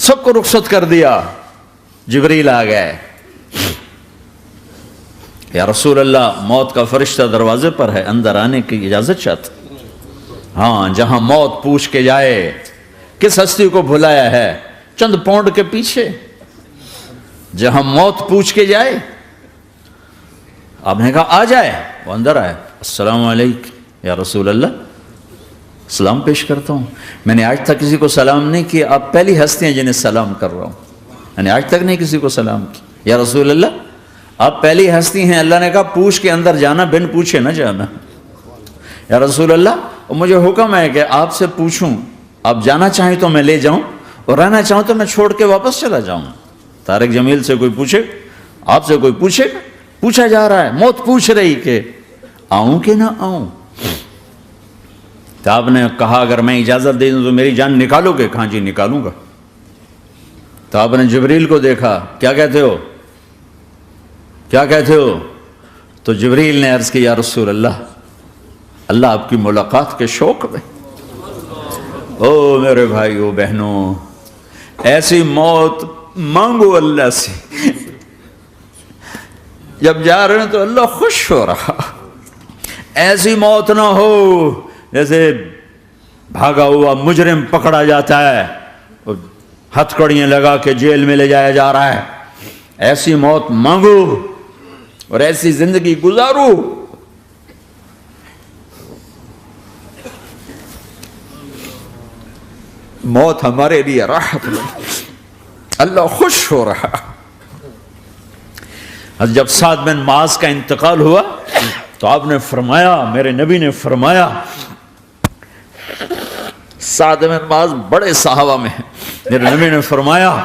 سب کو رخصت کر دیا. جبریل آ گئے. یا رسول اللہ موت کا فرشتہ دروازے پر ہے, اندر آنے کی اجازت چاہتا. ہاں, جہاں موت پوچھ کے جائے کس ہستی کو بھلایا ہے, چند پونڈ کے پیچھے. جہاں موت پوچھ کے جائے, آپ نے کہا آ جائے, وہ اندر آئے. السلام علیکم یا رسول اللہ, سلام پیش کرتا ہوں. میں نے آج تک کسی کو سلام نہیں کیا, آپ پہلی ہستی ہیں جنہیں سلام کر رہا ہوں. میں نے آج تک نہیں کسی کو سلام کیا. یا رسول اللہ آپ پہلی ہستی ہیں. اللہ نے کہا پوچھ کے اندر جانا, بن پوچھے نہ جانا. یا رسول اللہ مجھے حکم ہے کہ آپ سے پوچھوں, آپ جانا چاہیں تو میں لے جاؤں, اور رہنا چاہوں تو میں چھوڑ کے واپس چلا جاؤں. طارق جمیل سے کوئی پوچھے, آپ سے کوئی پوچھے, پوچھا جا رہا ہے, موت پوچھ رہی کہ آؤں کہ نہ آؤں. تو آپ نے کہا اگر میں اجازت دے دوں تو میری جان نکالو گے؟ کہاں جی نکالوں گا. تو آپ نے جبریل کو دیکھا, کیا کہتے ہو, کیا کہتے ہو؟ تو جبریل نے عرض کی یا رسول اللہ, اللہ آپ کی ملاقات کے شوق میں. او میرے بھائیو بہنوں, ایسی موت مانگو اللہ سے. جب جا رہے ہیں تو اللہ خوش ہو رہا. ایسی موت نہ ہو جیسے بھاگا ہوا مجرم پکڑا جاتا ہے, ہتھکڑیاں لگا کے جیل میں لے جایا جا رہا ہے. ایسی موت مانگو اور ایسی زندگی گزارو. موت ہمارے لیے راحت ہے, اللہ خوش ہو رہا. جب سعد بن معاذ کا انتقال ہوا تو آپ نے فرمایا, میرے نبی نے فرمایا, سعد بن معاذ بڑے صحابہ میں ہیں, میرے نبی نے فرمایا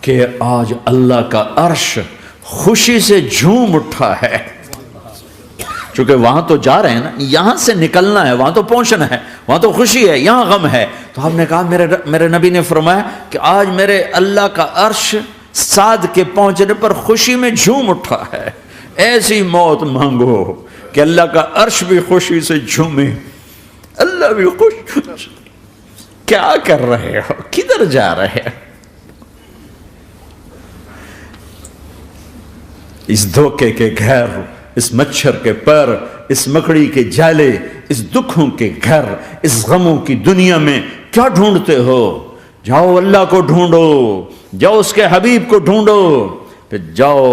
کہ آج اللہ کا عرش خوشی سے جھوم اٹھا ہے. چونکہ وہاں تو جا رہے ہیں نا, یہاں سے نکلنا ہے, وہاں تو پہنچنا ہے, وہاں تو خوشی ہے, یہاں غم ہے. تو آپ نے کہا, میرے نبی نے فرمایا کہ آج میرے اللہ کا عرش سعد کے پہنچنے پر خوشی میں جھوم اٹھا ہے. ایسی موت مانگو کہ اللہ کا عرش بھی خوشی سے جھومے, اللہ بھی خوش. کیا کر رہے ہو, کدھر جا رہے ہو؟ اس دھوکے کے گھر, اس مچھر کے پر, اس مکڑی کے جالے, اس دکھوں کے گھر, اس غموں کی دنیا میں کیا ڈھونڈتے ہو؟ جاؤ اللہ کو ڈھونڈو, جاؤ اس کے حبیب کو ڈھونڈو, پھر جاؤ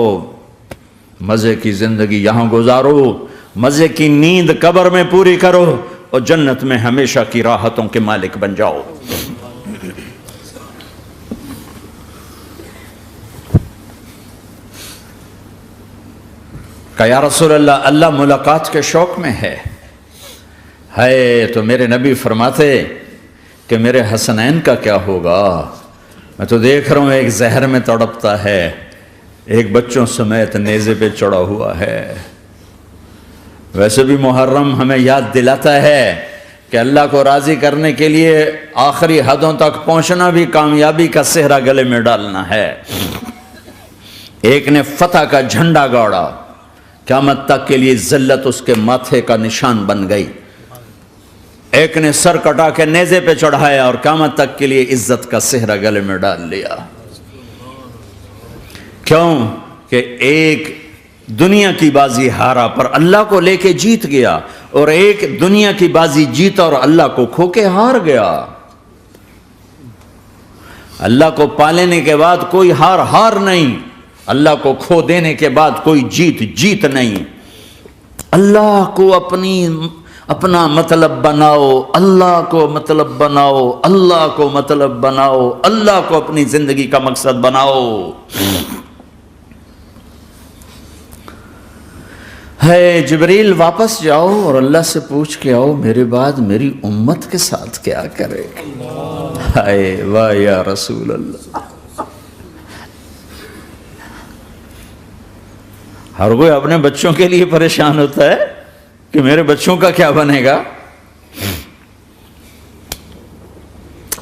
مزے کی زندگی یہاں گزارو, مزے کی نیند قبر میں پوری کرو, اور جنت میں ہمیشہ کی راحتوں کے مالک بن جاؤ. کہ یا رسول اللہ, اللہ ملاقات کے شوق میں ہے. تو میرے نبی فرماتے کہ میرے حسنین کا کیا ہوگا؟ میں تو دیکھ رہا ہوں ایک زہر میں تڑپتا ہے, ایک بچوں سمیت نیزے پہ چڑھا ہوا ہے. ویسے بھی محرم ہمیں یاد دلاتا ہے کہ اللہ کو راضی کرنے کے لیے آخری حدوں تک پہنچنا بھی کامیابی کا صحرا گلے میں ڈالنا ہے. ایک نے فتح کا جھنڈا گاڑا, قیامت تک کے لیے ذلت اس کے ماتھے کا نشان بن گئی. ایک نے سر کٹا کے نیزے پہ چڑھایا اور قیامت تک کے لیے عزت کا صحرا گلے میں ڈال لیا. کیوں کہ ایک دنیا کی بازی ہارا پر اللہ کو لے کے جیت گیا, اور ایک دنیا کی بازی جیتا اور اللہ کو کھو کے ہار گیا. اللہ کو پالینے کے بعد کوئی ہار نہیں, اللہ کو کھو دینے کے بعد کوئی جیت نہیں. اللہ کو اپنا مطلب بناؤ, اللہ کو مطلب بناؤ, اللہ کو مطلب بناؤ, اللہ کو اپنی زندگی کا مقصد بناؤ. جبریل واپس جاؤ اور اللہ سے پوچھ کے آؤ میرے بعد میری امت کے ساتھ کیا کرے گا. واہ یا رسول اللہ. ہر کوئی اپنے بچوں کے لیے پریشان ہوتا ہے کہ میرے بچوں کا کیا بنے گا.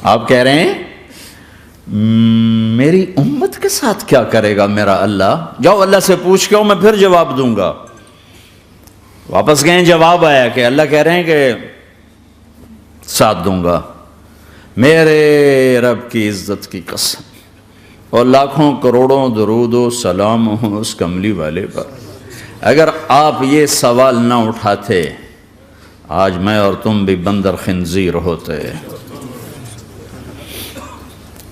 آپ کہہ رہے ہیں میری امت کے ساتھ کیا کرے گا میرا اللہ. جاؤ اللہ سے پوچھ کے آؤ, میں پھر جواب دوں گا. واپس گئے, جواب آیا کہ اللہ کہہ رہے ہیں کہ ساتھ دوں گا. میرے رب کی عزت کی قسم, اور لاکھوں کروڑوں درود و سلام ہوں اس کملی والے پر۔ اگر آپ یہ سوال نہ اٹھاتے آج میں اور تم بھی بندر خنزیر ہوتے۔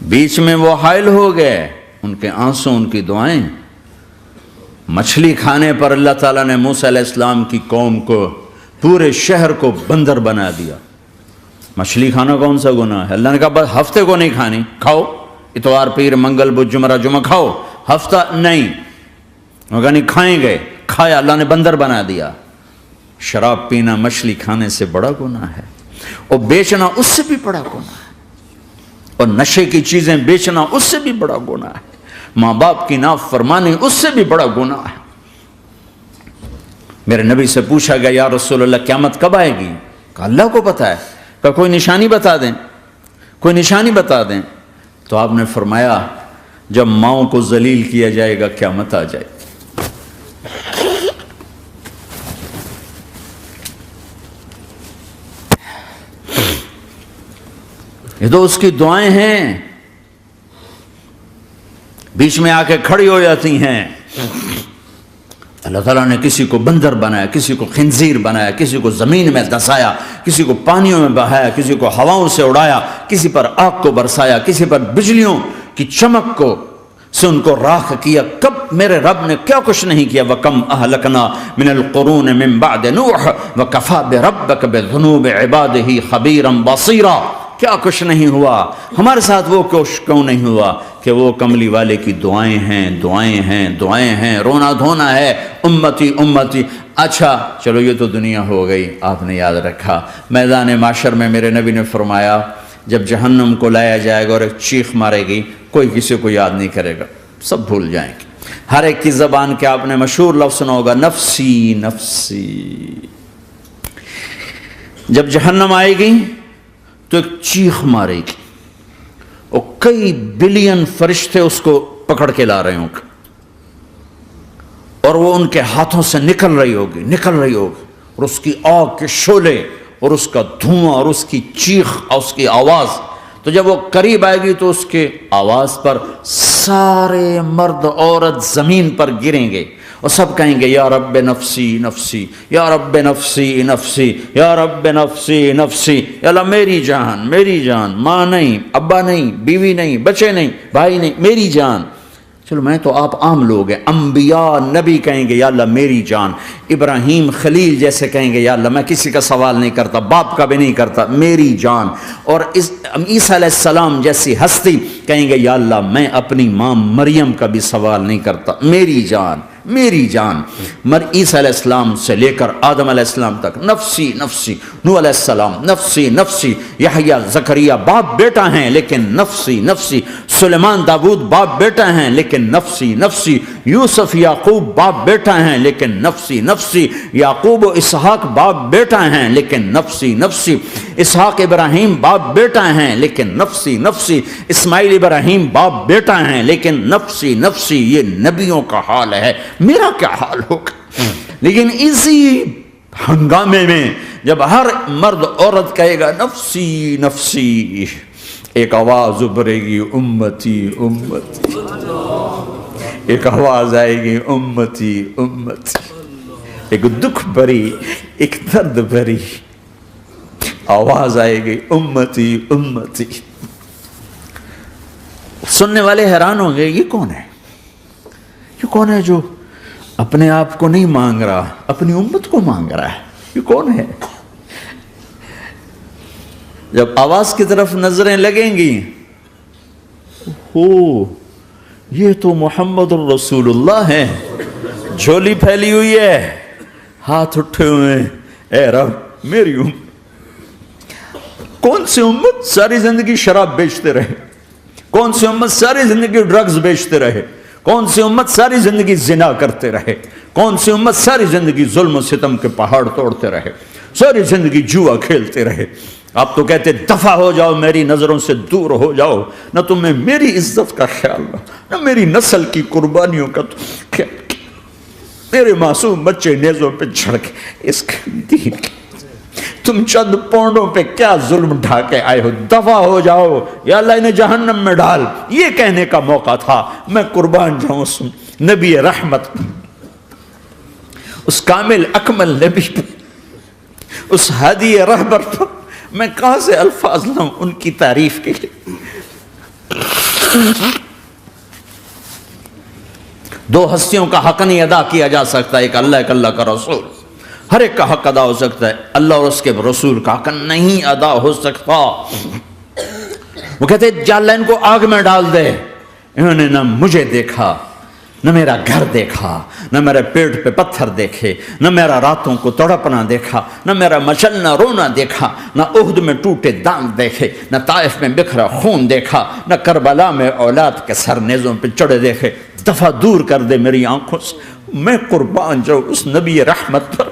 بیچ میں وہ حائل ہو گئے، ان کے آنسوں، ان کی دعائیں۔ مچھلی کھانے پر اللہ تعالیٰ نے موسیٰ علیہ السلام کی قوم کو، پورے شہر کو بندر بنا دیا۔ مچھلی کھانا کون سا گناہ ہے؟ اللہ نے کہا بس ہفتے کو نہیں کھانی، کھاؤ، اتوار پیر منگل بدھ جمعہ جمعہ کھاؤ، ہفتہ نہیں۔ وہ کہا نہیں کھائیں گے، کھایا، اللہ نے بندر بنا دیا۔ شراب پینا مچھلی کھانے سے بڑا گناہ ہے، اور بیچنا اس سے بھی بڑا گناہ ہے، اور نشے کی چیزیں بیچنا اس سے بھی بڑا گناہ ہے، ماں باپ کی نافرمانی اس سے بھی بڑا گناہ ہے۔ میرے نبی سے پوچھا گیا یا رسول اللہ قیامت کب آئے گی؟ کہا اللہ کو پتہ ہے۔ کہا کوئی نشانی بتا دیں، کوئی نشانی بتا دیں۔ تو آپ نے فرمایا جب ماؤں کو ذلیل کیا جائے گا قیامت آ جائے گی۔ یہ تو اس کی دعائیں ہیں، بیچ میں آ کے کھڑی ہو جاتی ہیں۔ اللہ تعالیٰ نے کسی کو بندر بنایا، کسی کو خنزیر بنایا، کسی کو زمین میں دسایا، کسی کو پانیوں میں بہایا، کسی کو ہواؤں سے اڑایا، کسی پر آگ کو برسایا، کسی پر بجلیوں کی چمک کو سے ان کو راکھ کیا۔ کب میرے رب نے کیا کچھ نہیں کیا۔ وَكَمْ أَهْلَكْنَا مِنَ الْقُرُونِ مِنْ بَعْدِ نُوحٍ وَكَفَى بِرَبِّكَ بِذُنُوبِ عِبَادِهِ خَبِيرًا بَصِيرًا۔ کیا کچھ نہیں ہوا ہمارے ساتھ، وہ کچھ کیوں نہیں ہوا کہ وہ کملی والے کی دعائیں ہیں، دعائیں ہیں، دعائیں ہیں، رونا دھونا ہے، امتی امتی۔ اچھا چلو یہ تو دنیا ہو گئی، آپ نے یاد رکھا میدان معاشر میں میرے نبی نے فرمایا جب جہنم کو لایا جائے گا اور ایک چیخ مارے گی، کوئی کسی کو یاد نہیں کرے گا، سب بھول جائیں گے۔ ہر ایک کی زبان کے آپ نے مشہور لفظ سنا ہوگا نفسی نفسی۔ جب جہنم آئے گی تو ایک چیخ مارے گی، اور کئی بلین فرشتے اس کو پکڑ کے لا رہے ہوں گے، اور وہ ان کے ہاتھوں سے نکل رہی ہوگی، اور اس کی آگ کے شعلے اور اس کا دھواں اور اس کی چیخ اور اس کی آواز۔ تو جب وہ قریب آئے گی تو اس کے آواز پر سارے مرد عورت زمین پر گریں گے، اور سب کہیں گے یا رب نفسی نفسی، یا رب نفسی نفسی، یا رب نفسی نفسی۔ یا اللہ میری جان، میری جان، ماں نہیں، ابا نہیں، بیوی نہیں، بچے نہیں، بھائی نہیں، میری جان۔ چلو میں تو آپ عام لوگ ہیں، انبیاء نبی کہیں گے یا اللہ میری جان، ابراہیم خلیل جیسے کہیں گے یا اللہ میں کسی کا سوال نہیں کرتا، باپ کا بھی نہیں کرتا، میری جان۔ اور عیسیٰ علیہ السلام جیسی ہستی کہیں گے یا اللہ میں اپنی ماں مریم کا بھی سوال نہیں کرتا، میری جان، میری جان۔ عیسیٰ علیہ السلام سے لے کر آدم علیہ السلام تک نفسی نفسی، نوح علیہ السلام نفسی نفسی، یحییٰ زکریا باپ بیٹا ہیں لیکن نفسی نفسی، سلیمان داؤد باپ بیٹا ہیں لیکن نفسی نفسی، یوسف یعقوب باپ بیٹا ہیں لیکن نفسی نفسی، یعقوب و اسحاق باپ بیٹا ہیں لیکن نفسی نفسی، اسحاق ابراہیم باپ بیٹا ہیں لیکن نفسی نفسی، اسماعیل ابراہیم باپ بیٹا ہیں لیکن نفسی نفسی۔ یہ نبیوں کا حال ہے، میرا کیا حال ہوگا؟ لیکن اسی ہنگامے میں جب ہر مرد عورت کہے گا نفسی نفسی، ایک آواز ابھرے گی امتی امتی، ایک آواز آئے گی امتی امتی، ایک دکھ بھری، ایک درد بھری آواز آئے گی امتی امتی۔ سننے والے حیران ہوں گے یہ کون ہے، یہ کون ہے جو اپنے آپ کو نہیں مانگ رہا، اپنی امت کو مانگ رہا ہے، یہ کون ہے؟ جب آواز کی طرف نظریں لگیں گی، ہو یہ تو محمد الرسول اللہ ہے، جھولی پھیلی ہوئی ہے، ہاتھ اٹھے ہوئے ہیں، اے رب میری امت۔ کون سی امت ساری زندگی شراب بیچتے رہے؟ کون سی امت ساری زندگی ڈرگز بیچتے رہے؟ کون سی امت ساری زندگی زنا کرتے رہے؟ کون سی امت ساری زندگی ظلم و ستم کے پہاڑ توڑتے رہے؟ ساری زندگی جوا کھیلتے رہے؟ آپ تو کہتے دفع ہو جاؤ، میری نظروں سے دور ہو جاؤ، نہ تمہیں میری عزت کا خیال نہ میری نسل کی قربانیوں کا خیال، میرے معصوم بچے نیزوں پہ چڑھ کے اس دین تم چند پونڈوں پہ کیا ظلم ڈھا کے آئے ہو، دفع ہو جاؤ یا اللہ انہیں جہنم میں ڈال، یہ کہنے کا موقع تھا۔ میں قربان جاؤں اس نبی رحمت، اس کامل اکمل نبی پر، اس ہادی رہبر پر میں کہاں سے الفاظ لوں ان کی تعریف کے لیے۔ دو ہستیوں کا حق نہیں ادا کیا جا سکتا، ایک اللہ، ایک اللہ کا رسول۔ ہر ایک کا حق ادا ہو سکتا ہے، اللہ اور اس کے رسول کا حق نہیں ادا ہو سکتا۔ وہ کہتے جا اللہ ان کو آگ میں ڈال دے۔ انہوں نے نہ مجھے دیکھا، نہ میرا گھر دیکھا، نہ میرے پیٹ پہ پتھر دیکھے، نہ میرا راتوں کو تڑپنا دیکھا، نہ میرا مچلنا رونا دیکھا، نہ احد میں ٹوٹے دانت دیکھے، نہ طائف میں بکھرا خون دیکھا، نہ کربلا میں اولاد کے سر نیزوں پہ چڑھے دیکھے۔ دفعہ دور کر دے میری آنکھوں سے۔ میں قربان جاؤں اس نبی رحمت پر۔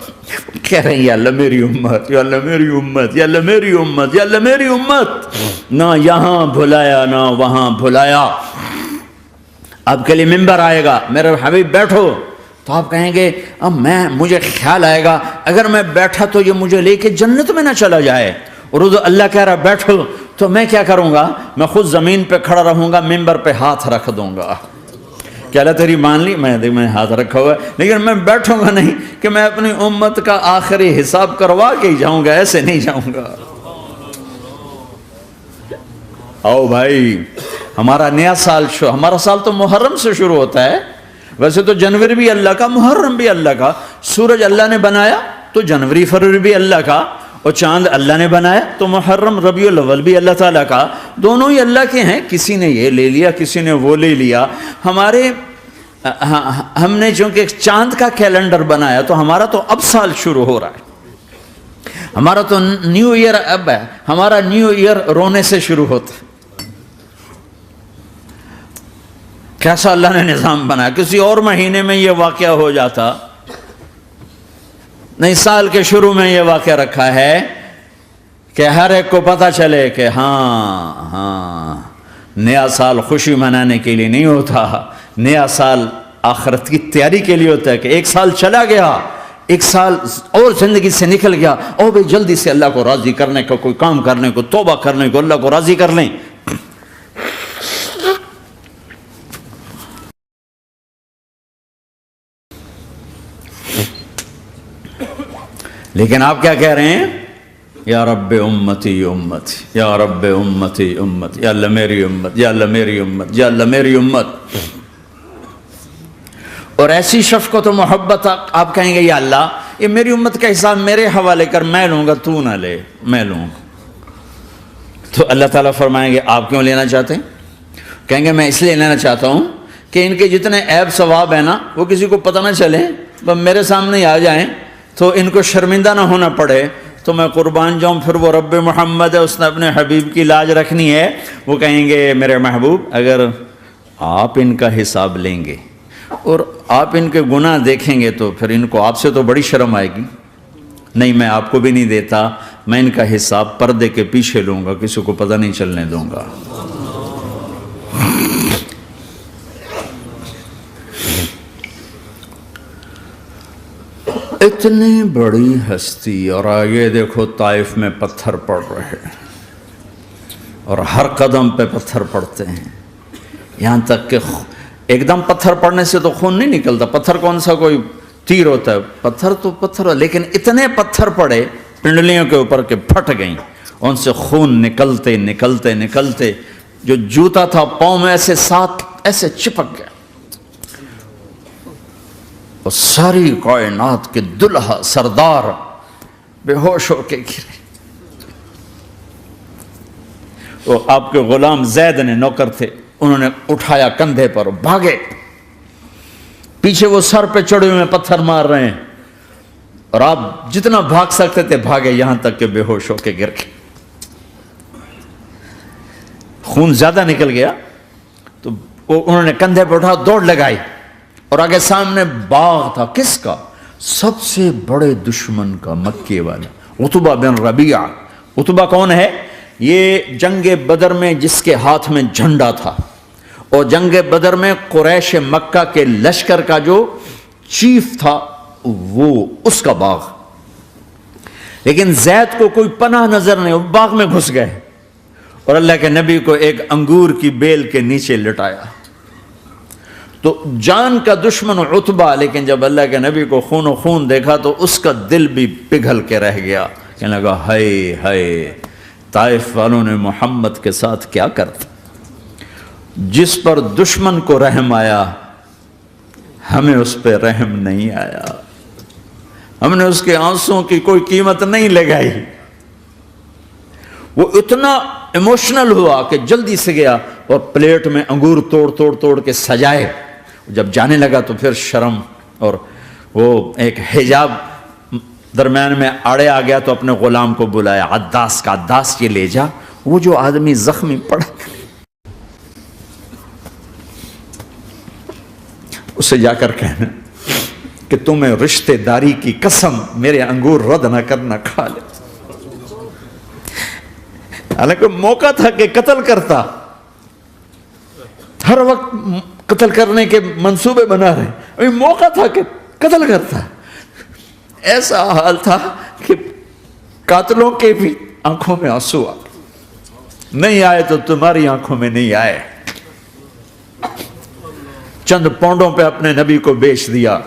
کہہ رہے ہیں یا اللہ میری امت، یا اللہ میری امت، یا اللہ میری امت، یا اللہ میری امت۔ نہ یہاں بھلایا نہ وہاں بھلایا۔ آپ کے لیے ممبر آئے گا، میرے حبیب بیٹھو، تو آپ کہیں گے اب مجھے خیال آئے گا اگر میں بیٹھا تو یہ مجھے لے کے جنت میں نہ چلا جائے، اور اللہ کہہ رہا بیٹھو تو میں کیا کروں گا؟ میں خود زمین پہ کھڑا رہوں گا، ممبر پہ ہاتھ رکھ دوں گا کہ اللہ تیری مان لی، میں ہاتھ رکھا ہوا ہے، لیکن میں بیٹھوں گا نہیں کہ میں اپنی امت کا آخری حساب کروا کے ہی جاؤں گا، ایسے نہیں جاؤں گا۔ آؤ بھائی، ہمارا نیا سال ہمارا سال تو محرم سے شروع ہوتا ہے، ویسے تو جنوری بھی اللہ کا، محرم بھی اللہ کا، سورج اللہ نے بنایا تو جنوری فروری بھی اللہ کا، اور چاند اللہ نے بنایا تو محرم ربیع الاول بھی اللہ تعالیٰ کا، دونوں ہی اللہ کے ہیں۔ کسی نے یہ لے لیا، کسی نے وہ لے لیا۔ ہم نے چونکہ چاند کا کیلنڈر بنایا تو ہمارا تو اب سال شروع ہو رہا ہے، ہمارا تو نیو ایئر اب ہے، ہمارا نیو ایئر رونے سے شروع ہوتا ہے۔ کیسا اللہ نے نظام بنایا، کسی اور مہینے میں یہ واقعہ ہو جاتا، نہیں سال کے شروع میں یہ واقعہ رکھا ہے کہ ہر ایک کو پتہ چلے کہ ہاں نیا سال خوشی منانے کے لیے نہیں ہوتا، نیا سال آخرت کی تیاری کے لیے ہوتا ہے کہ ایک سال چلا گیا، ایک سال اور زندگی سے نکل گیا، اور بھی جلدی سے اللہ کو راضی کرنے کا کوئی کام کرنے کو، توبہ کرنے کو، اللہ کو راضی کر لیں۔ لیکن آپ کیا کہہ رہے ہیں؟ یا رب امتی امت، یا رب امتی امت، یا اللہ میری امت، یا اللہ میری امت، یا اللہ میری امت۔ اور ایسی شفقت و محبت آپ کہیں گے یا اللہ یہ میری امت کا حساب میرے حوالے کر، میں لوں گا، تو نہ لے، میں لوں گا۔ تو اللہ تعالیٰ فرمائیں گے آپ کیوں لینا چاہتے ہیں؟ کہیں گے میں اس لیے لینا چاہتا ہوں کہ ان کے جتنے عیب ثواب ہیں نا وہ کسی کو پتہ نہ چلے، بس میرے سامنے ہی آ جائیں تو ان کو شرمندہ نہ ہونا پڑے، تو میں قربان جاؤں۔ پھر وہ رب محمد ہے، اس نے اپنے حبیب کی لاج رکھنی ہے، وہ کہیں گے میرے محبوب اگر آپ ان کا حساب لیں گے اور آپ ان کے گناہ دیکھیں گے تو پھر ان کو آپ سے تو بڑی شرم آئے گی، نہیں میں آپ کو بھی نہیں دیتا، میں ان کا حساب پردے کے پیچھے لوں گا، کسی کو پتہ نہیں چلنے دوں گا۔ اتنی بڑی ہستی، اور آگے دیکھو طائف میں پتھر پڑ رہے ہیں، اور ہر قدم پہ پتھر پڑتے ہیں، یہاں تک کہ ایک دم پتھر پڑنے سے تو خون نہیں نکلتا، پتھر کون سا کوئی تیر ہوتا ہے، پتھر تو پتھر، لیکن اتنے پتھر پڑے پنڈلیوں کے اوپر کہ پھٹ گئیں، ان سے خون نکلتے نکلتے نکلتے جو جوتا تھا پاؤں میں ایسے ساتھ ایسے چپک گیا، اور ساری کائنات کے دلہا سردار بے ہوش ہو کے گرے۔ وہ آپ کے غلام زید نے نوکر تھے، انہوں نے اٹھایا کندھے پر، بھاگے، پیچھے وہ سر پہ چڑھے ہوئے پتھر مار رہے ہیں، اور آپ جتنا بھاگ سکتے تھے بھاگے، یہاں تک کہ بے ہوش ہو کے گر گئے۔ خون زیادہ نکل گیا تو انہوں نے کندھے پہ اٹھا، دوڑ لگائی، اور آگے سامنے باغ تھا، کس کا؟ سب سے بڑے دشمن کا، مکے والا عتبہ بن ربیعہ۔ عتبہ کون ہے؟ یہ جنگ بدر میں جس کے ہاتھ میں جھنڈا تھا، اور جنگ بدر میں قریش مکہ کے لشکر کا جو چیف تھا وہ، اس کا باغ۔ لیکن زید کو کوئی پناہ نظر نہیں، وہ باغ میں گھس گئے اور اللہ کے نبی کو ایک انگور کی بیل کے نیچے لٹایا۔ تو جان کا دشمن عتبہ، لیکن جب اللہ کے نبی کو خون و خون دیکھا تو اس کا دل بھی پگھل کے رہ گیا، کہنے لگا ہائے ہائے، طائف والوں نے محمد کے ساتھ کیا کرتا۔ جس پر دشمن کو رحم آیا ہمیں اس پہ رحم نہیں آیا، ہم نے اس کے آنسوں کی کوئی قیمت نہیں لگائی۔ وہ اتنا ایموشنل ہوا کہ جلدی سے گیا اور پلیٹ میں انگور توڑ کے سجائے۔ جب جانے لگا تو پھر شرم اور وہ ایک حجاب درمیان میں آڑے آ گیا تو اپنے غلام کو بلایا، عداس کا، عداس یہ لے جا وہ جو آدمی زخمی پڑا، اسے جا کر کہنا کہ تمہیں رشتہ داری کی قسم میرے انگور رد نہ کرنا، کھا لے۔ حالانکہ موقع تھا کہ قتل کرتا، ہر وقت قتل کرنے کے منصوبے بنا رہے، ابھی موقع تھا کہ قتل کرتا۔ ایسا حال تھا کہ قاتلوں کے بھی آنکھوں میں آنسو آ نہیں آئے تو تمہاری آنکھوں میں نہیں آئے۔ چند پونڈوں پہ اپنے نبی کو بیچ دیا۔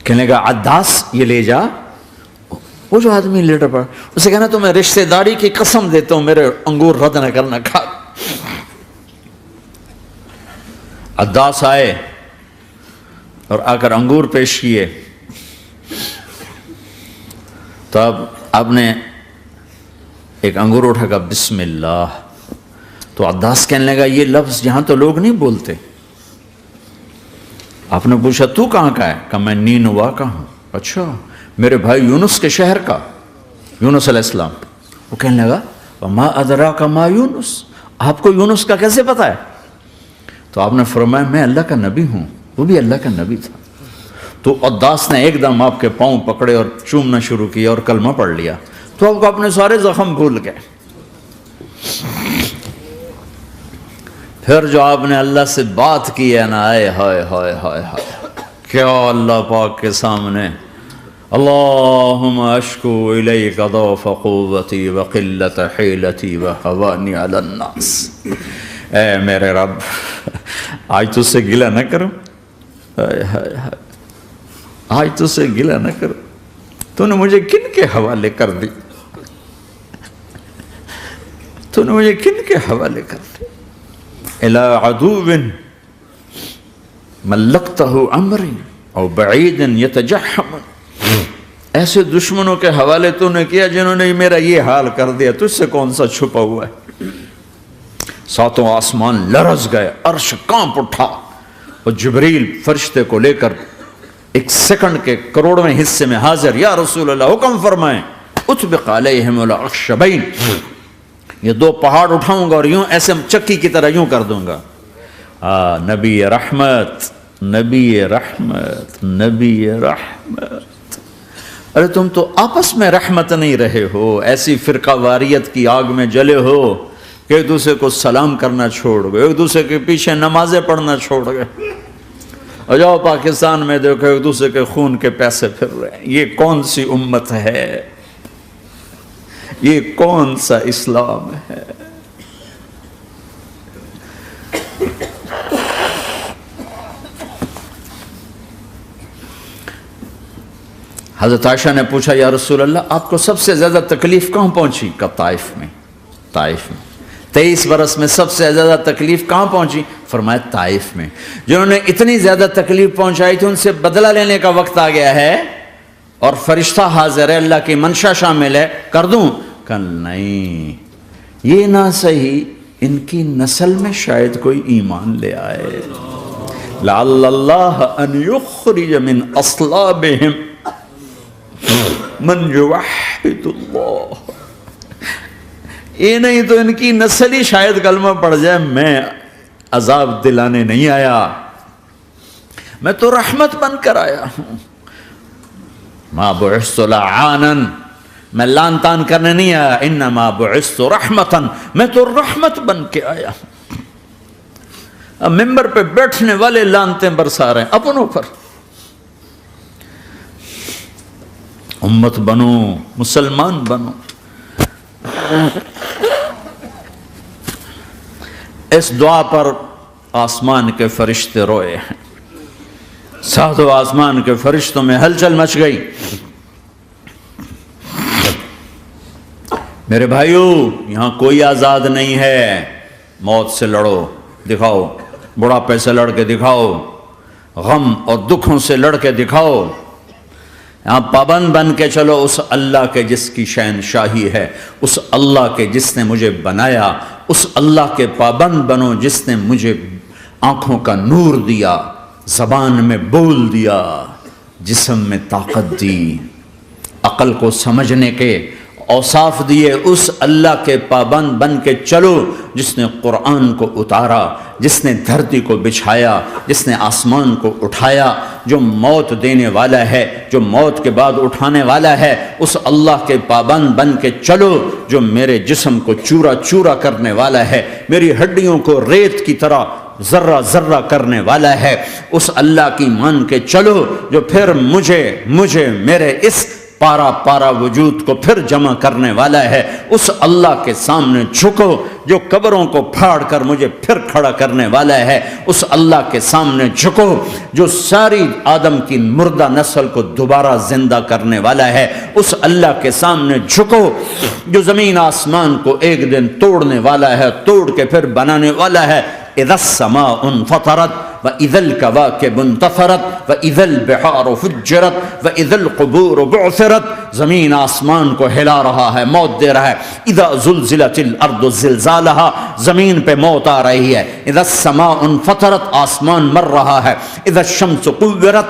کہنے کا عداس یہ لے جا، وہ جو آدمی لیٹر پڑا، اسے کہنا تو میں رشتہ داری کی قسم دیتا ہوں میرے انگور رد نہ کرنا، کھا۔ عداس آئے اور آ کر انگور پیش کیے تو اب آپ نے ایک انگور اٹھا کر بسم اللہ، تو عداس کہنے لگا یہ لفظ یہاں تو لوگ نہیں بولتے۔ آپ نے پوچھا تو کہاں کا ہے؟ کہا میں نینوا کا ہوں۔ اچھا، میرے بھائی یونس کے شہر کا، یونس علیہ السلام۔ وہ کہنے لگا وما ادراک ما یونس، آپ کو یونس کا کیسے پتا ہے؟ تو آپ نے فرمایا میں اللہ کا نبی ہوں، وہ بھی اللہ کا نبی تھا۔ تو عداس نے ایک دم آپ کے پاؤں پکڑے اور چومنا شروع کیا اور کلمہ پڑھ لیا، تو آپ کو اپنے سارے زخم بھول گئے۔ پھر جو آپ نے اللہ سے بات کی ہے نا، آئے ہائے ہائے ہائے ہائے، کیا اللہ پاک کے سامنے اللہم اشکو الیک ضعف قوتی وقلت حیلتی وہوانی علی الناس، اے میرے رب آج تجھ سے گلہ نہ کروں، آج تجھ سے گلہ نہ کروں، تو نے مجھے کن کے حوالے کر دی، تو نے مجھے کن کے حوالے کر دی، الی عدو ملکتہ امری او بعید یتجحم، ایسے دشمنوں کے حوالے تو نے کیا جنہوں نے میرا یہ حال کر دیا، تجھ سے کون سا چھپا ہوا ہے۔ ساتوں آسمان لرز گئے، عرش کانپ اٹھا، اور جبریل فرشتے کو لے کر ایک سیکنڈ کے کروڑویں حصے میں حاضر، یا رسول اللہ حکم فرمائیں اطبق علیہم الاخشبین، یہ دو پہاڑ اٹھاؤں گا اور یوں ایسے چکی کی طرح یوں کر دوں گا۔ نبی رحمت، نبی رحمت، نبی رحمت۔ ارے تم تو آپس میں رحمت نہیں رہے ہو، ایسی فرقہ واریت کی آگ میں جلے ہو کہ ایک دوسرے کو سلام کرنا چھوڑ گئے، ایک دوسرے کے پیچھے نمازیں پڑھنا چھوڑ گئے، اور جاؤ پاکستان میں دیکھو ایک دوسرے کے خون کے پیسے پھر رہے ہیں۔ یہ کون سی امت ہے؟ یہ کون سا اسلام ہے؟ حضرت عائشہ نے پوچھا یا رسول اللہ آپ کو سب سے زیادہ تکلیف کہاں پہنچی؟ کہا طائف میں، طائف میں۔ 23 برس میں سب سے زیادہ تکلیف کہاں پہنچی؟ فرمایا طائف میں۔ جنہوں نے اتنی زیادہ تکلیف پہنچائی تھی ان سے بدلہ لینے کا وقت آ گیا ہے، اور فرشتہ حاضر ہے، اللہ کی منشا شامل ہے، کر دوں؟ کہ نہیں، یہ نہ صحیح، ان کی نسل میں شاید کوئی ایمان لے آئے، لعل اللہ ان یخرج من اصلابہم من یوحد اللہ، یہ نہیں تو ان کی نسل ہی شاید کلمہ پڑھ جائے۔ میں عذاب دلانے نہیں آیا، میں تو رحمت بن کر آیا ہوں۔ ما بعثت لعانا، میں لان تان کرنے نہیں آیا، انما بعثت رحمتا، میں تو رحمت بن کے آیا ہوں۔ اب ممبر پہ بیٹھنے والے لانتیں برسا رہے ہیں اپنوں پر. امت بنو، مسلمان بنو. اس دعا پر آسمان کے فرشتے روئے ہیں. ساتوں آسمان کے فرشتوں میں ہلچل مچ گئی. میرے بھائیو، یہاں کوئی آزاد نہیں ہے. موت سے لڑو، دکھاؤ. بڑھاپے سے لڑ کے دکھاؤ، غم اور دکھوں سے لڑ کے دکھاؤ. یہاں پابند بن کے چلو اس اللہ کے جس کی شہنشاہی ہے، اس اللہ کے جس نے مجھے بنایا. اس اللہ کے پابند بنو جس نے مجھے آنکھوں کا نور دیا، زبان میں بول دیا، جسم میں طاقت دی، عقل کو سمجھنے کے اوصاف دیے. اس اللہ کے پابند بن کے چلو جس نے قرآن کو اتارا، جس نے دھرتی کو بچھایا، جس نے آسمان کو اٹھایا، جو موت دینے والا ہے، جو موت کے بعد اٹھانے والا ہے. اس اللہ کے پابند بن کے چلو جو میرے جسم کو چورا چورا کرنے والا ہے، میری ہڈیوں کو ریت کی طرح ذرہ ذرہ کرنے والا ہے. اس اللہ کی مان کے چلو جو پھر مجھے میرے اس پارا پارا وجود کو پھر جمع کرنے والا ہے. اس اللہ کے سامنے جھکو جو قبروں کو پھاڑ کر مجھے پھر کھڑا کرنے والا ہے. اس اللہ کے سامنے جھکو جو ساری آدم کی مردہ نسل کو دوبارہ زندہ کرنے والا ہے. اس اللہ کے سامنے جھکو جو زمین آسمان کو ایک دن توڑنے والا ہے، توڑ کے پھر بنانے والا ہے. اذا السماء انفطرت وَإِذَا الْكَوَاكِبُ انتَثَرَتْ وَإِذَا الْبِحَارُ فُجِّرَتْ وَإِذَا الْقُبُورُ بُعْثِرَتْ. زمین آسمان کو ہلا رہا ہے، موت دے رہا ہے. اِذَا زُلْزِلَتِ الْأَرْضُ زِلْزَالَهَا، زمین پہ موت آ رہی ہے. اِذَا السَّمَاءُ انفطرت، آسمان مر رہا ہے. اِذَا الشَّمْسُ كُوِّرَتْ،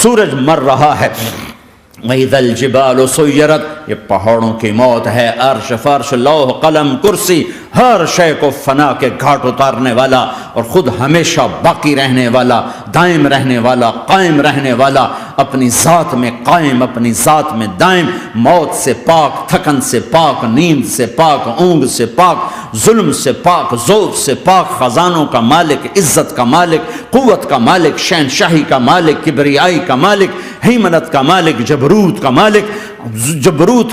سورج مر رہا ہے. وَإِذَا الْجِبَالُ سُيِّرَتْ، یہ پہاڑوں کی موت ہے. عرش فرش لوح قلم کرسی ہر شے کو فنا کے گھاٹ اتارنے والا اور خود ہمیشہ باقی رہنے والا، دائم رہنے والا، قائم رہنے والا، اپنی ذات میں قائم، اپنی ذات میں دائم، موت سے پاک، تھکن سے پاک، نیند سے پاک، اونگ سے پاک، ظلم سے پاک، ذوق سے پاک، خزانوں کا مالک، عزت کا مالک، قوت کا مالک، شہنشاہی کا مالک، کبریائی کا مالک، ہیمنت کا مالک، جبروت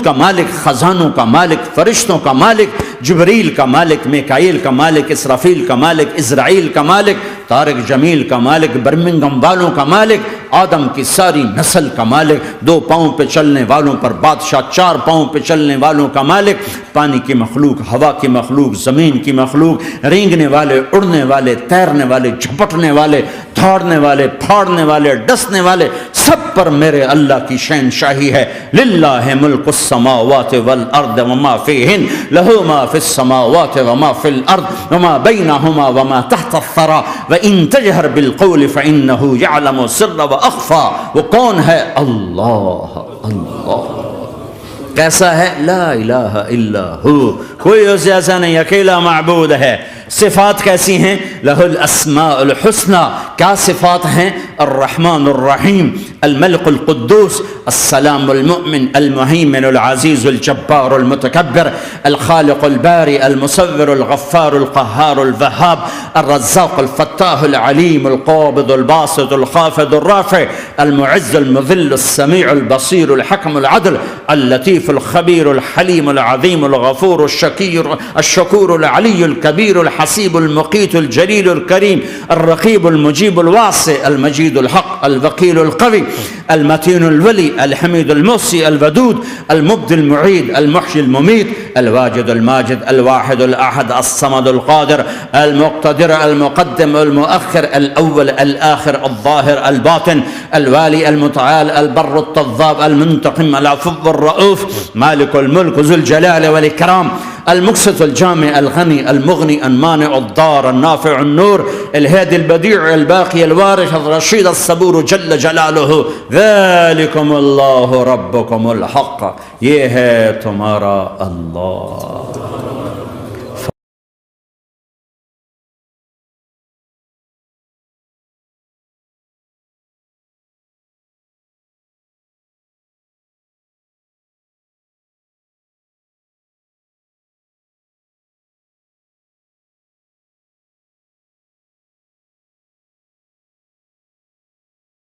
کا مالک، خزانوں کا مالک، فرشتوں کا مالک، جبریل کا مالک، میکائیل کا مالک، اسرافیل کا مالک، اسرائیل کا مالک، طارق جمیل کا مالک، برمنگم والوں کا مالک، آدم کی ساری نسل کا مالک، 2 پاؤں پہ چلنے والوں پر بادشاہ، 4 پاؤں پہ چلنے والوں کا مالک، پانی کی مخلوق، ہوا کی مخلوق، زمین کی مخلوق، رینگنے والے، اڑنے والے، تیرنے والے، جھپٹنے والے، دھاڑنے والے، پھاڑنے والے، ڈسنے والے، سب پر میرے اللہ کی شہنشاہی ہے. للہ ملک السماوات والارض وما فیہن، لہ ما فی السماوات وما فی الارض وما بینہما وما تحت الثری وان تجہر بالقول فانہ یعلم السر واخفی. وہ کون ہے؟ اللہ. اللہ کیسا ہے؟ لا الہ الا ہو، کوئی اس جیسا نہیں، اکیلا معبود ہے. صفات کیسی ہیں؟ لہ الاسماء الحسنى. کیا صفات ہیں؟ الرحمن الرحیم، الملک القدوس، السلام المؤمن، المہیمن العزیز الجبار المتکبر، الخالق الباری المصور الغفار القہار الوہاب، الرزاق الفتاح العلیم القابض الباسط الخافض الرافع، المعز المذل السمیع البصیر الحکم العدل، اللطیف الخبیر الحلیم العظیم الغفور الشکور العلی الکبیر الحسیب المقیت الجلیل الکریم، الرقیب المجیب الواسع، المجید الحق، الوکیل القوی، المتین الولی، الحمید المحصی، الودود، المبدی المعید، المحیی الممیت، الواجد الماجد، الواحد الاحد، الصمد القادر، المقتدر، المقدم، المؤخر، الاول، الاخر، الظاهر، الباطن، الوالي، المتعال، البر، التضاب، المنتقم، العفو، الرؤوف، مالك الملك، ذو الجلال والإكرام، المقسط، الجامع، الغني، المغني، المانع، الضار، النافع، النور، الهادي، البديع، الباقي، الوارث، الرشيد، الصبور جل جلاله. ذلكم الله ربكم الحق، یہ ہے تمہارا اللہ.